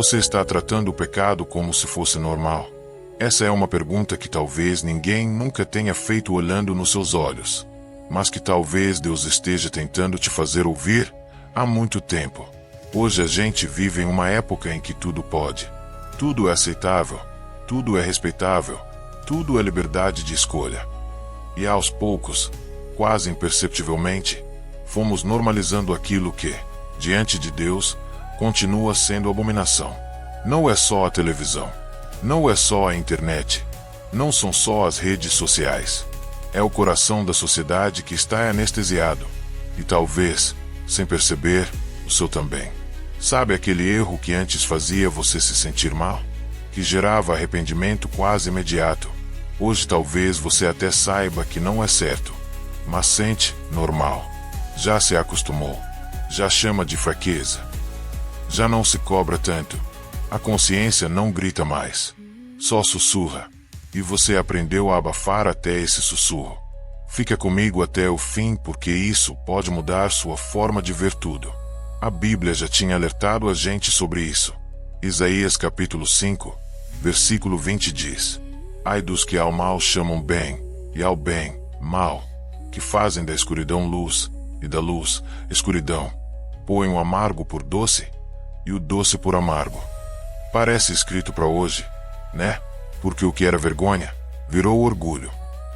você está tratando o pecado como se fosse normal? Essa é uma pergunta que talvez ninguém nunca tenha feito olhando nos seus olhos, mas que talvez Deus esteja tentando te fazer ouvir há muito tempo. Hoje a gente vive em uma época em que tudo pode. Tudo é aceitável, tudo é respeitável, tudo é liberdade de escolha. E aos poucos, quase imperceptivelmente, fomos normalizando aquilo que, diante de Deus, continua sendo abominação. Não é só a televisão, não é só a internet, não são só as redes sociais. É o coração da sociedade que está anestesiado, e talvez, sem perceber, o seu também. Sabe aquele erro que antes fazia você se sentir mal? Que gerava arrependimento quase imediato? Hoje talvez você até saiba que não é certo, mas sente normal. Já se acostumou, já chama de fraqueza. Já não se cobra tanto. A consciência não grita mais, só sussurra. E você aprendeu a abafar até esse sussurro. Fica comigo até o fim porque isso pode mudar sua forma de ver tudo. A Bíblia já tinha alertado a gente sobre isso. Isaías capítulo 5, versículo 20 diz: Ai dos que ao mal chamam bem, e ao bem, mal, que fazem da escuridão luz, e da luz, escuridão, põem o amargo por doce, e o doce por amargo. Parece escrito para hoje, né? Porque o que era vergonha, virou orgulho.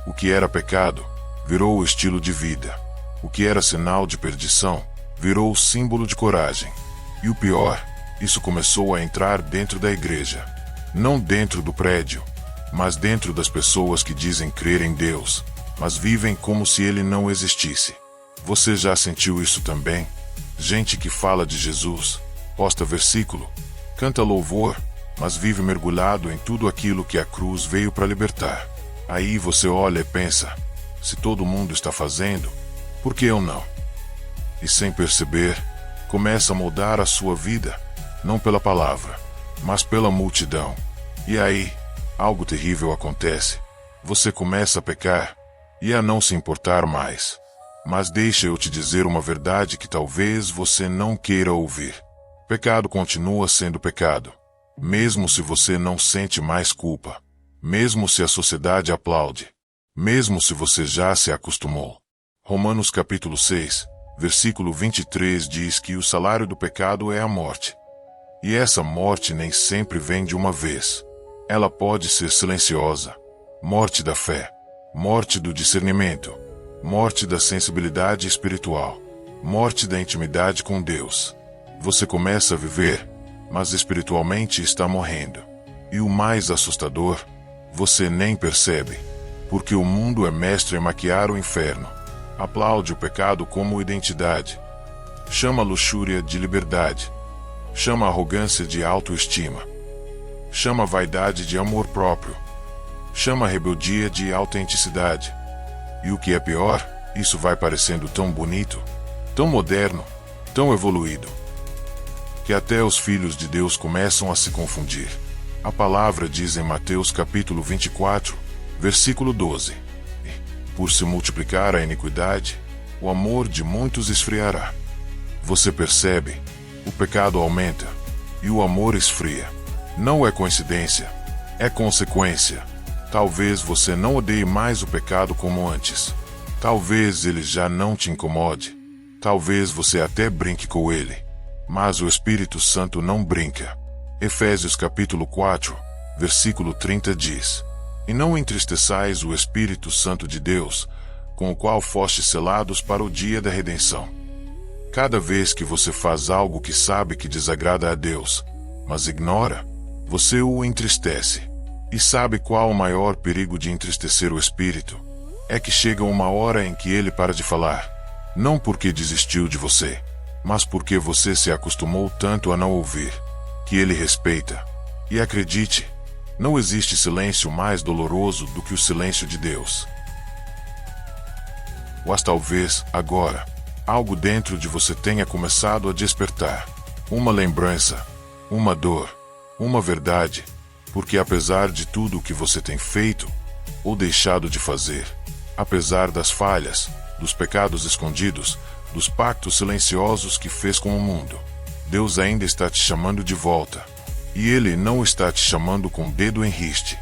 O que era pecado, virou o estilo de vida. O que era sinal de perdição, virou o símbolo de coragem. E o pior, isso começou a entrar dentro da igreja. Não dentro do prédio, mas dentro das pessoas que dizem crer em Deus, mas vivem como se ele não existisse. Você já sentiu isso também? Gente que fala de Jesus, posta versículo, canta louvor, mas vive mergulhado em tudo aquilo que a cruz veio para libertar. Aí você olha e pensa, se todo mundo está fazendo, por que eu não? E sem perceber, começa a moldar a sua vida, não pela palavra, mas pela multidão. E aí, algo terrível acontece. Você começa a pecar, e a não se importar mais. Mas deixa eu te dizer uma verdade que talvez você não queira ouvir. Pecado continua sendo pecado. Mesmo se você não sente mais culpa. Mesmo se a sociedade aplaude. Mesmo se você já se acostumou. Romanos capítulo 6, versículo 23 diz que o salário do pecado é a morte. E essa morte nem sempre vem de uma vez. Ela pode ser silenciosa. Morte da fé. Morte do discernimento. Morte da sensibilidade espiritual. Morte da intimidade com Deus. Você começa a viver, mas espiritualmente está morrendo. E o mais assustador, você nem percebe, porque o mundo é mestre em maquiar o inferno. Aplaude o pecado como identidade. Chama a luxúria de liberdade. Chama a arrogância de autoestima. Chama a vaidade de amor próprio. Chama a rebeldia de autenticidade. E o que é pior, isso vai parecendo tão bonito, tão moderno, tão evoluído, que até os filhos de Deus começam a se confundir. A palavra diz em Mateus capítulo 24, versículo 12: Por se multiplicar a iniquidade, o amor de muitos esfriará. Você percebe? O pecado aumenta, e o amor esfria. Não é coincidência, é consequência. Talvez você não odeie mais o pecado como antes. Talvez ele já não te incomode. Talvez você até brinque com ele. Mas o Espírito Santo não brinca. Efésios capítulo 4, versículo 30 diz: E não entristeçais o Espírito Santo de Deus, com o qual fostes selados para o dia da redenção. Cada vez que você faz algo que sabe que desagrada a Deus, mas ignora, você o entristece. E sabe qual o maior perigo de entristecer o Espírito? É que chega uma hora em que ele para de falar. Não porque desistiu de você, mas porque você se acostumou tanto a não ouvir, que ele respeita. E acredite, não existe silêncio mais doloroso do que o silêncio de Deus. Mas talvez, agora, algo dentro de você tenha começado a despertar. Uma lembrança, uma dor, uma verdade, porque apesar de tudo o que você tem feito, ou deixado de fazer, apesar das falhas, dos pecados escondidos, dos pactos silenciosos que fez com o mundo, Deus ainda está te chamando de volta. E Ele não está te chamando com o dedo em riste.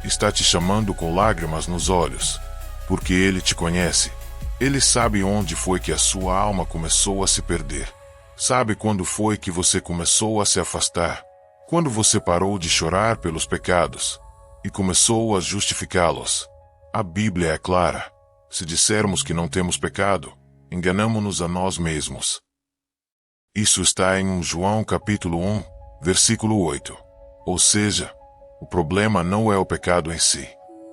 Está te chamando com lágrimas nos olhos. Porque Ele te conhece. Ele sabe onde foi que a sua alma começou a se perder. Sabe quando foi que você começou a se afastar. Quando você parou de chorar pelos pecados e começou a justificá-los. A Bíblia é clara. Se dissermos que não temos pecado, enganamo-nos a nós mesmos. Isso está em 1 João capítulo 1, versículo 8. Ou seja, o problema não é o pecado em si.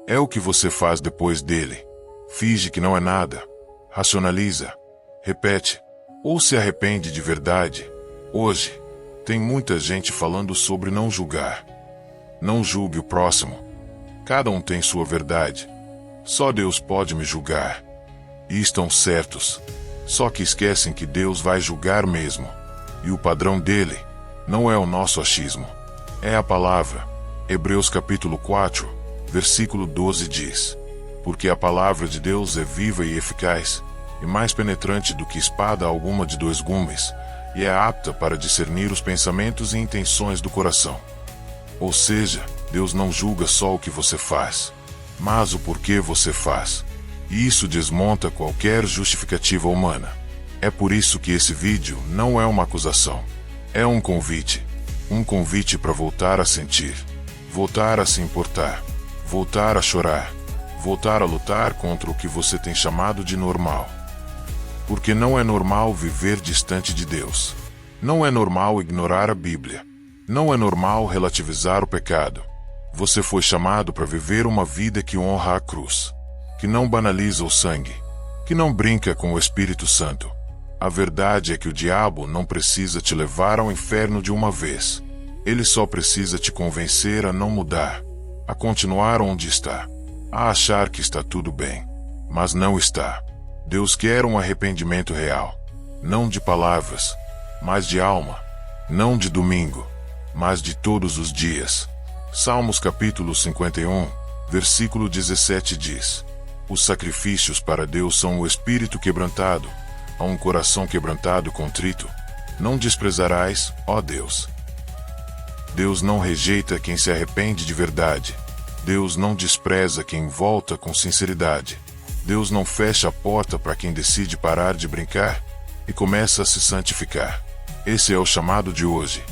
É o que você faz depois dele. Finge que não é nada. Racionaliza. Repete. Ou se arrepende de verdade. Hoje, tem muita gente falando sobre não julgar. Não julgue o próximo. Cada um tem sua verdade. Só Deus pode me julgar. E estão certos. Só que esquecem que Deus vai julgar mesmo. E o padrão dele não é o nosso achismo. É a palavra. Hebreus capítulo 4, versículo 12 diz: Porque a palavra de Deus é viva e eficaz, e mais penetrante do que espada alguma de dois gumes, e é apta para discernir os pensamentos e intenções do coração. Ou seja, Deus não julga só o que você faz, mas o porquê você faz. E isso desmonta qualquer justificativa humana. É por isso que esse vídeo não é uma acusação. É um convite. Um convite para voltar a sentir. Voltar a se importar. Voltar a chorar. Voltar a lutar contra o que você tem chamado de normal. Porque não é normal viver distante de Deus. Não é normal ignorar a Bíblia. Não é normal relativizar o pecado. Você foi chamado para viver uma vida que honra a cruz. Que não banaliza o sangue. Que não brinca com o Espírito Santo. A verdade é que o diabo não precisa te levar ao inferno de uma vez. Ele só precisa te convencer a não mudar. A continuar onde está. A achar que está tudo bem. Mas não está. Deus quer um arrependimento real. Não de palavras, mas de alma. Não de domingo, mas de todos os dias. Salmos capítulo 51, versículo 17 diz: Os sacrifícios para Deus são o espírito quebrantado, a um coração quebrantado e contrito. Não desprezarás, ó Deus. Deus não rejeita quem se arrepende de verdade. Deus não despreza quem volta com sinceridade. Deus não fecha a porta para quem decide parar de brincar e começa a se santificar. Esse é o chamado de hoje.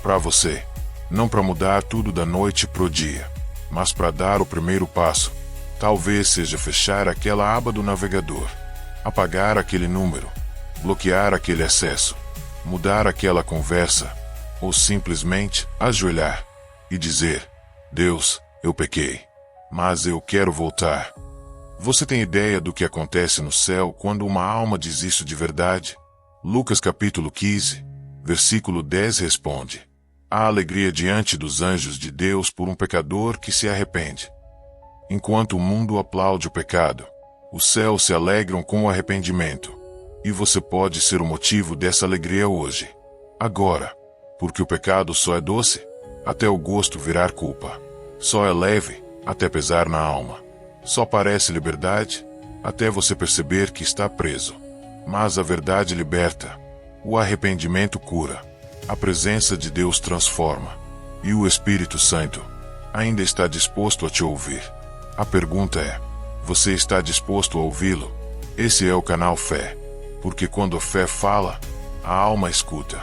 Para você. Não para mudar tudo da noite pro dia, mas para dar o primeiro passo. Talvez seja fechar aquela aba do navegador, apagar aquele número, bloquear aquele acesso, mudar aquela conversa, ou simplesmente ajoelhar e dizer: Deus, eu pequei, mas eu quero voltar. Você tem ideia do que acontece no céu quando uma alma diz isso de verdade? Lucas capítulo 15, versículo 10 responde: Há alegria diante dos anjos de Deus por um pecador que se arrepende. Enquanto o mundo aplaude o pecado, os céus se alegram com o arrependimento. E você pode ser o motivo dessa alegria hoje. Agora, porque o pecado só é doce, até o gosto virar culpa. Só é leve, até pesar na alma. Só parece liberdade, até você perceber que está preso. Mas a verdade liberta. O arrependimento cura. A presença de Deus transforma. E o Espírito Santo ainda está disposto a te ouvir. A pergunta é: você está disposto a ouvi-lo? Esse é o canal Fé. Porque quando a fé fala, a alma escuta.